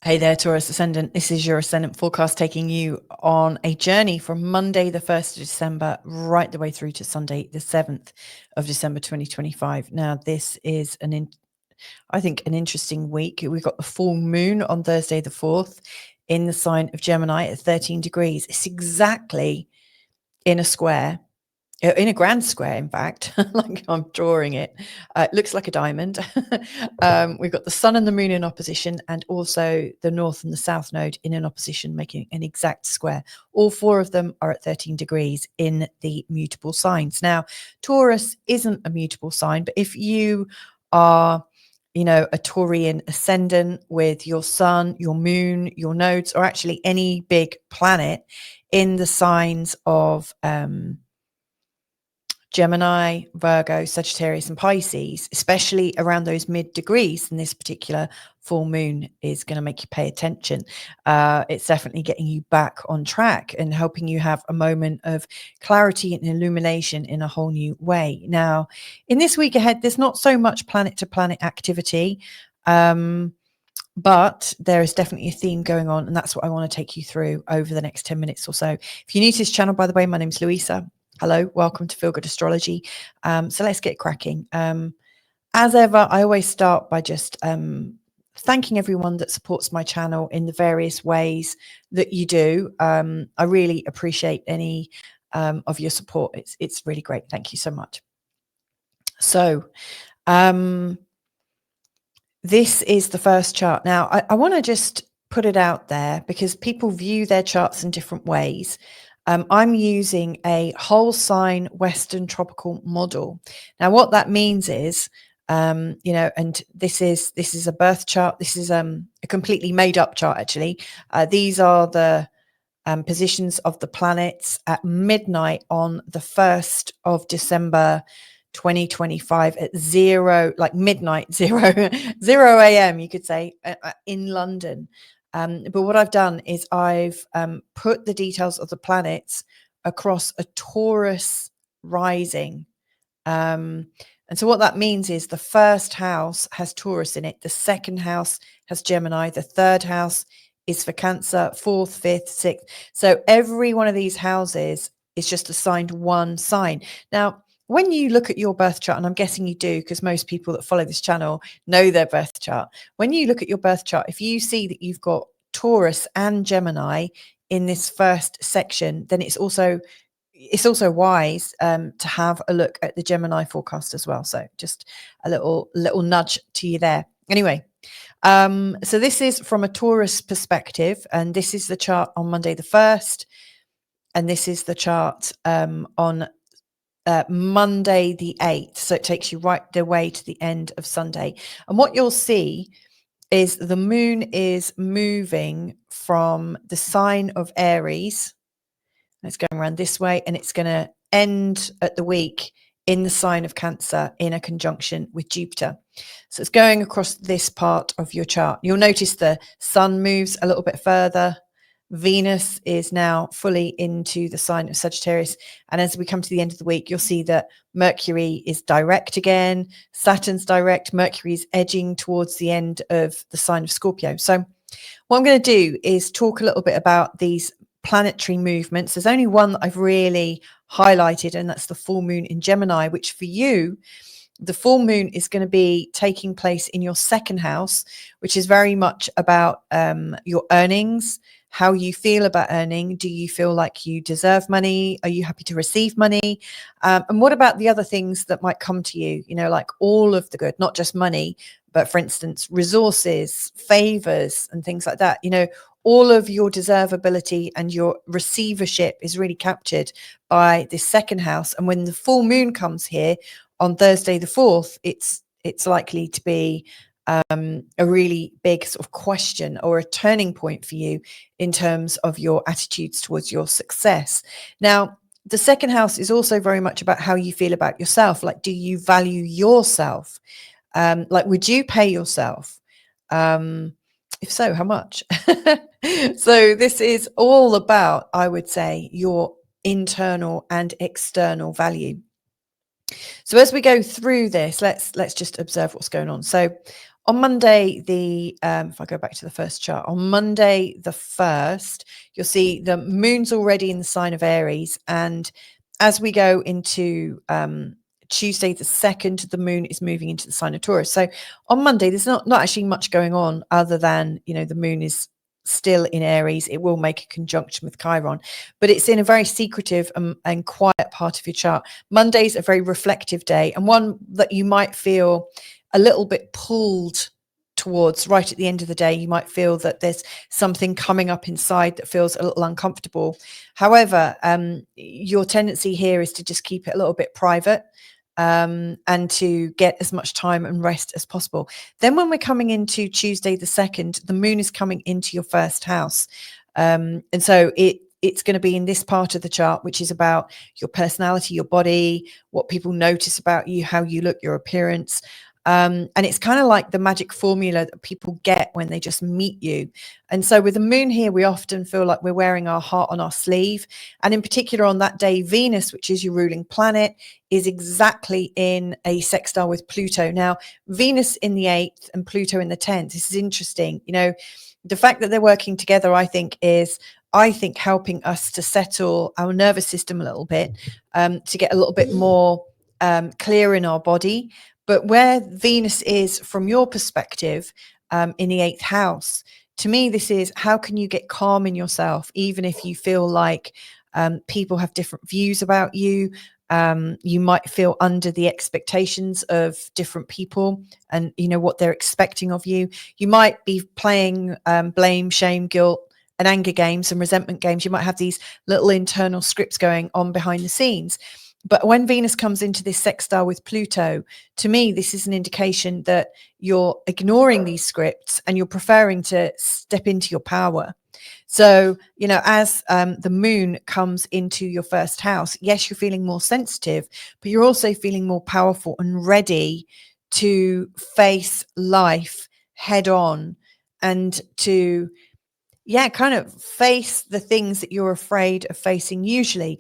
Hey there, Taurus Ascendant. This is your Ascendant forecast taking you on a journey from Monday, the 1st of December, right the way through to Sunday, the 7th of December, 2025. Now, this is I think an interesting week. We've got the full moon on Thursday, the 4th, in the sign of Gemini at 13 degrees. It's exactly in a square. In a grand square, in fact, like I'm drawing it. It looks like a diamond. We've got the sun and the moon in opposition, and also the north and the south node in an opposition, making an exact square. All four of them are at 13 degrees in the mutable signs. Now, Taurus isn't a mutable sign, but if you are, a Taurian ascendant with your sun, your moon, your nodes, or actually any big planet in the signs of Gemini, Virgo, Sagittarius, and Pisces, especially around those mid degrees, and this particular full moon is going to make you pay attention. It's definitely getting you back on track and helping you have a moment of clarity and illumination in a whole new way. Now, in this week ahead, there's not so much planet to planet activity, but there is definitely a theme going on, and that's what I want to take you through over the next 10 minutes or so. If you're new to this channel, by the way, my name's Louisa. Hello, welcome to Feel Good Astrology. So let's get cracking. As ever, I always start by just thanking everyone that supports my channel in the various ways that you do. I really appreciate any of your support. It's really great. Thank you so much. So this is the first chart. Now, I want to just put it out there because people view their charts in different ways. I'm using a whole sign Western tropical model. Now, what that means is, and this is a birth chart. This is a completely made up chart, actually. These are the positions of the planets at midnight on the 1st of December, 2025 at midnight, 0 a.m. you could say, in London. But what I've done is I've put the details of the planets across a Taurus rising. And so what that means is the first house has Taurus in it. The second house has Gemini. The third house is for Cancer, 4th, 5th, 6th. So every one of these houses is just assigned one sign. Now, when you look at your birth chart, and I'm guessing you do because most people that follow this channel know their birth chart. When you look at your birth chart, if you see that you've got Taurus and Gemini in this first section, then it's also wise to have a look at the Gemini forecast as well. So just a little nudge to you there. Anyway, so this is from a Taurus perspective, and this is the chart on Monday the 1st, and this is the chart on Monday the 8th. So it takes you right the way to the end of Sunday. And what you'll see is the moon is moving from the sign of Aries. It's going around this way, and it's going to end at the week in the sign of Cancer in a conjunction with Jupiter. So it's going across this part of your chart. You'll notice the sun moves a little bit further. Venus is now fully into the sign of Sagittarius. And as we come to the end of the week, you'll see that Mercury is direct again. Saturn's direct. Mercury is edging towards the end of the sign of Scorpio. So what I'm going to do is talk a little bit about these planetary movements. There's only one that I've really highlighted, and that's the full moon in Gemini, which for you, the full moon is going to be taking place in your second house, which is very much about your earnings, how you feel about earning. Do you feel like you deserve money? Are you happy to receive money? And what about the other things that might come to you, like all of the good, not just money, but for instance, resources, favors, and things like that. All of your deservability and your receivership is really captured by this second house. And when the full moon comes here on Thursday the 4th, it's likely to be a really big sort of question or a turning point for you in terms of your attitudes towards your success. Now, the second house is also very much about how you feel about yourself. Like, do you value yourself? Would you pay yourself? If so, how much? So this is all about, I would say, your internal and external value. So as we go through this, let's just observe what's going on. So on Monday, if I go back to the first chart, on Monday the 1st, you'll see the moon's already in the sign of Aries. And as we go into Tuesday the 2nd, the moon is moving into the sign of Taurus. So on Monday, there's not actually much going on other than, the moon is still in Aries. It will make a conjunction with Chiron, but it's in a very secretive and quiet part of your chart. Monday's a very reflective day, and one that you might feel a little bit pulled towards right at the end of the day. You might feel that there's something coming up inside that feels a little uncomfortable. However, your tendency here is to just keep it a little bit private, and to get as much time and rest as possible. Then when we're coming into Tuesday the 2nd, the moon is coming into your first house. And so it's going to be in this part of the chart, which is about your personality, your body, what people notice about you, how you look, your appearance. And it's kind of like the magic formula that people get when they just meet you. And so with the moon here, we often feel like we're wearing our heart on our sleeve. And in particular on that day, Venus, which is your ruling planet, is exactly in a sextile with Pluto. Now, Venus in the 8th and Pluto in the 10th. This is interesting. The fact that they're working together, I think helping us to settle our nervous system a little bit, to get a little bit more clear in our body. But where Venus is from your perspective, in the 8th house, to me, this is how can you get calm in yourself, even if you feel like people have different views about you. You might feel under the expectations of different people and, what they're expecting of you. You might be playing blame, shame, guilt, and anger games and resentment games. You might have these little internal scripts going on behind the scenes. But when Venus comes into this sextile with Pluto, to me, this is an indication that you're ignoring these scripts and you're preferring to step into your power. So, as the moon comes into your first house, yes, you're feeling more sensitive, but you're also feeling more powerful and ready to face life head on and to, kind of face the things that you're afraid of facing usually.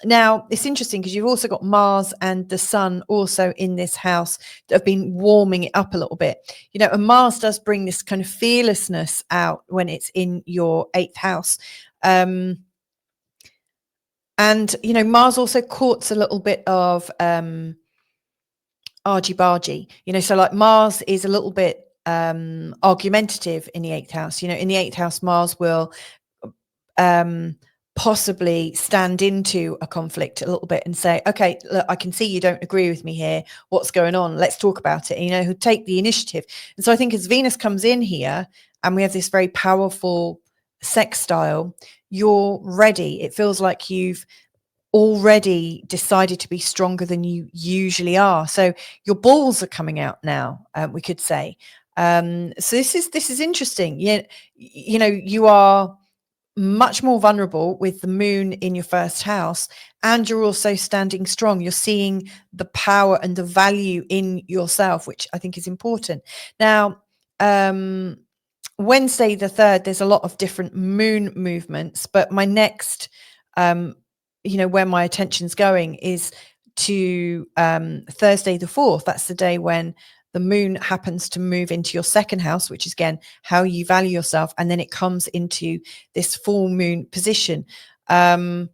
Now, it's interesting because you've also got Mars and the Sun also in this house that have been warming it up a little bit. And Mars does bring this kind of fearlessness out when it's in your 8th house. And, Mars also courts a little bit of argy-bargy. So like Mars is a little bit argumentative in the 8th house. In the 8th house, Mars will possibly stand into a conflict a little bit and say, okay, look, I can see you don't agree with me here. What's going on? Let's talk about it. And, who take the initiative. And so I think as Venus comes in here and we have this very powerful sextile, you're ready. It feels like you've already decided to be stronger than you usually are. So your balls are coming out now, we could say. So this is interesting. You are much more vulnerable with the moon in your first house, and you're also standing strong. You're seeing the power and the value in yourself, which I think is important. Now, Wednesday the 3rd, there's a lot of different moon movements, but my next, where my attention's going is to Thursday the 4th. That's the day when the moon happens to move into your 2nd house, which is, again, how you value yourself. And then it comes into this full moon position. I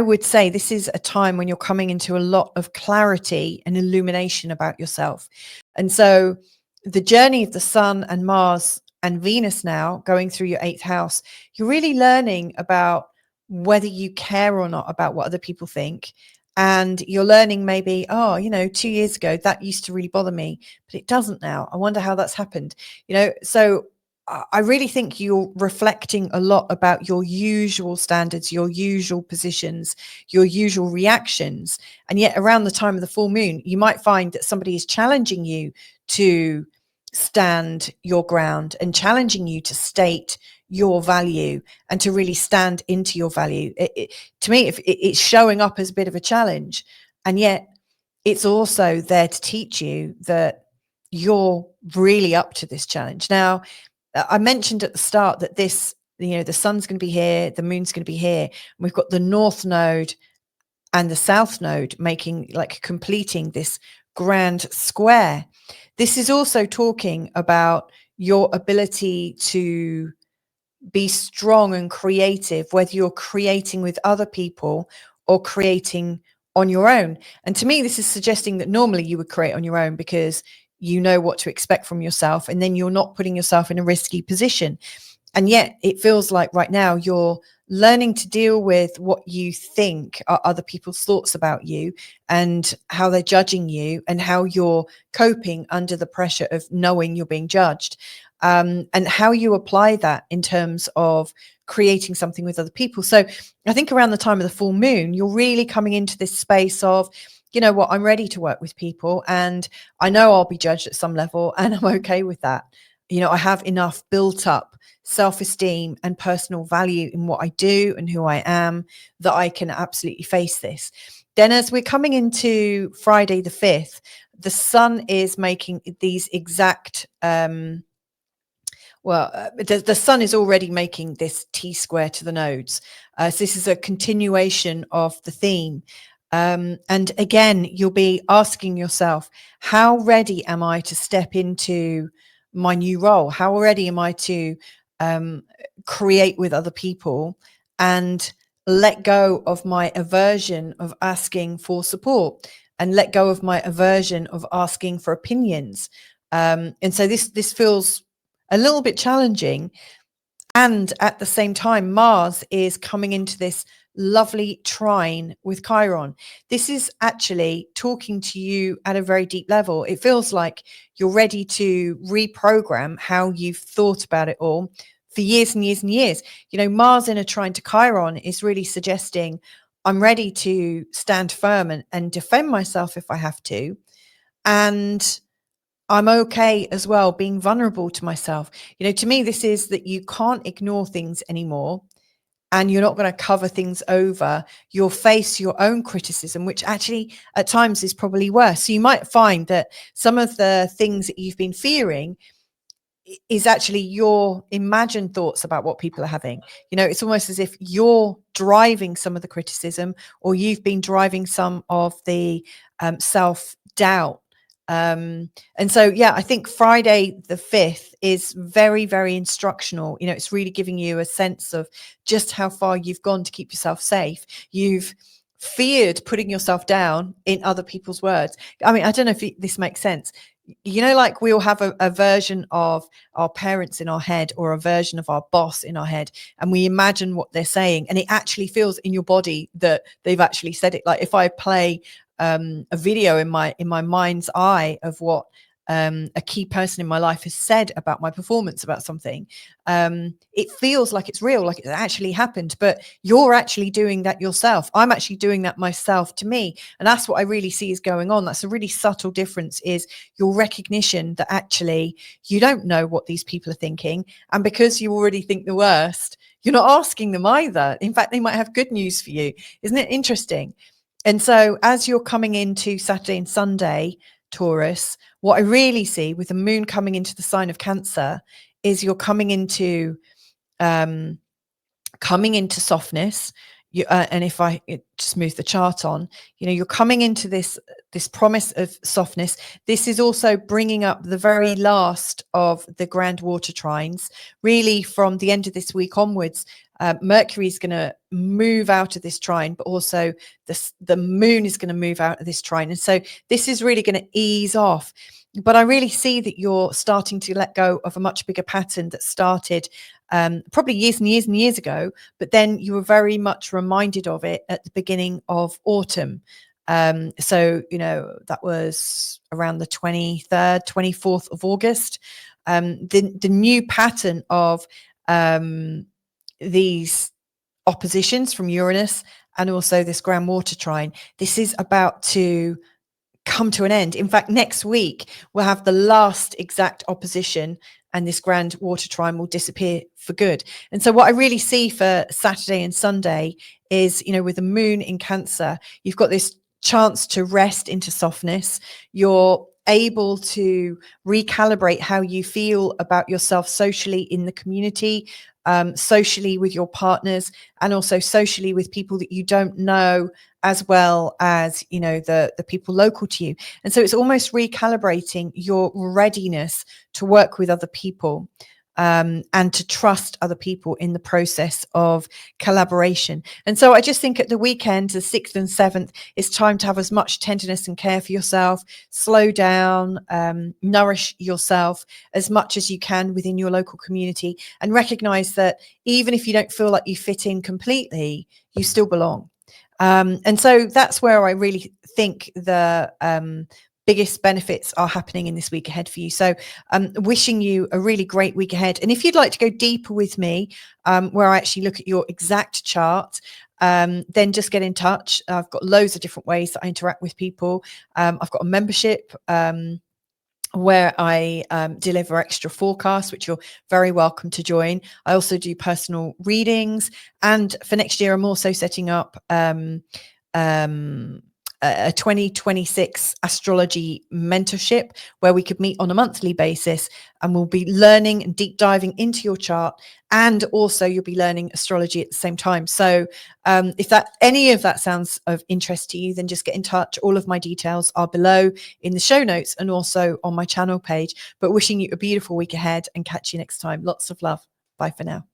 would say this is a time when you're coming into a lot of clarity and illumination about yourself. And so the journey of the Sun and Mars and Venus now going through your 8th house, you're really learning about whether you care or not about what other people think. And you're learning maybe, 2 years ago, that used to really bother me, but it doesn't now. I wonder how that's happened. So I really think you're reflecting a lot about your usual standards, your usual positions, your usual reactions. And yet around the time of the full moon, you might find that somebody is challenging you to stand your ground and challenging you to state your value and to really stand into your value. To me, it's showing up as a bit of a challenge, and yet it's also there to teach you that you're really up to this challenge. Now, I mentioned at the start that this, the sun's going to be here, the moon's going to be here, and we've got the north node and the south node completing this grand square. This is also talking about your ability to be strong and creative, whether you're creating with other people or creating on your own. And to me, this is suggesting that normally you would create on your own because you know what to expect from yourself, and then you're not putting yourself in a risky position. And yet it feels like right now you're learning to deal with what you think are other people's thoughts about you and how they're judging you and how you're coping under the pressure of knowing you're being judged, and how you apply that in terms of creating something with other people. So I think around the time of the full moon, you're really coming into this space of, you know what, I'm ready to work with people, and I know I'll be judged at some level, and I'm okay with that. You know, I have enough built up self-esteem and personal value in what I do and who I am that I can absolutely face this. Then as we're coming into Friday the 5th, the sun is making these exact the sun is already making this T-square to the nodes. So this is a continuation of the theme. And again, you'll be asking yourself, how ready am I to step into my new role? How ready am I to create with other people and let go of my aversion of asking for support and let go of my aversion of asking for opinions? And so this feels a little bit challenging. And at the same time, Mars is coming into this lovely trine with Chiron. This is actually talking to you at a very deep level. It feels like you're ready to reprogram how you've thought about it all for years and years and years. You know, Mars in a trine to Chiron is really suggesting I'm ready to stand firm and defend myself if I have to. And I'm okay as well being vulnerable to myself. You know, to me, this is that you can't ignore things anymore and you're not going to cover things over. You'll face your own criticism, which actually at times is probably worse. So you might find that some of the things that you've been fearing is actually your imagined thoughts about what people are having. You know, it's almost as if you're driving some of the criticism, or you've been driving some of the self-doubt. And so, yeah, I think Friday the 5th is very, very instructional. You know, it's really giving you a sense of just how far you've gone to keep yourself safe. You've feared putting yourself down in other people's words. I mean, I don't know if this makes sense. You know, like we all have a version of our parents in our head, or a version of our boss in our head, and we imagine what they're saying, and it actually feels in your body that they've actually said it. Like if I play a video in my mind's eye of what a key person in my life has said about my performance, about something, it feels like it's real, like it actually happened, but you're actually doing that yourself. I'm actually doing that myself to me. And that's what I really see is going on. That's a really subtle difference, is your recognition that actually you don't know what these people are thinking. And because you already think the worst, you're not asking them either. In fact, they might have good news for you. Isn't it interesting? And so as you're coming into Saturday and Sunday, Taurus, what I really see with the moon coming into the sign of Cancer is you're coming into softness. And if I just move the chart on, you know, you're coming into this promise of softness. This is also bringing up the very last of the grand water trines. Really, from the end of this week onwards, Mercury is going to move out of this trine, but also the moon is going to move out of this trine. And so this is really going to ease off. But I really see that you're starting to let go of a much bigger pattern that started probably years and years and years ago, but then you were very much reminded of it at the beginning of autumn. So, you know, that was around the 23rd, 24th of August. The new pattern of these oppositions from Uranus and also this grand water trine, this is about to come to an end. In fact, next week we'll have the last exact opposition, and this grand water trine will disappear for good. And so what I really see for Saturday and Sunday is, you know, with the moon in Cancer, you've got this chance to rest into softness. You're able to recalibrate how you feel about yourself socially in the community, socially with your partners, and also socially with people that you don't know as well as, you know, the people local to you. And so it's almost recalibrating your readiness to work with other people, and to trust other people in the process of collaboration. And so I just think at the weekend, the 6th and 7th, it's time to have as much tenderness and care for yourself, slow down, nourish yourself as much as you can within your local community, and recognize that even if you don't feel like you fit in completely, you still belong. And so that's where I really think the biggest benefits are happening in this week ahead for you. So wishing you a really great week ahead. And if you'd like to go deeper with me, where I actually look at your exact chart, then just get in touch. I've got loads of different ways that I interact with people. I've got a membership where I deliver extra forecasts, which you're very welcome to join. I also do personal readings. And for next year, I'm also setting up a 2026 astrology mentorship where we could meet on a monthly basis, and we'll be learning and deep diving into your chart, and also you'll be learning astrology at the same time. So if that any of that sounds of interest to you, then just get in touch. All of my details are below in the show notes and also on my channel page. But wishing you a beautiful week ahead, and catch you next time. Lots of love. Bye for now.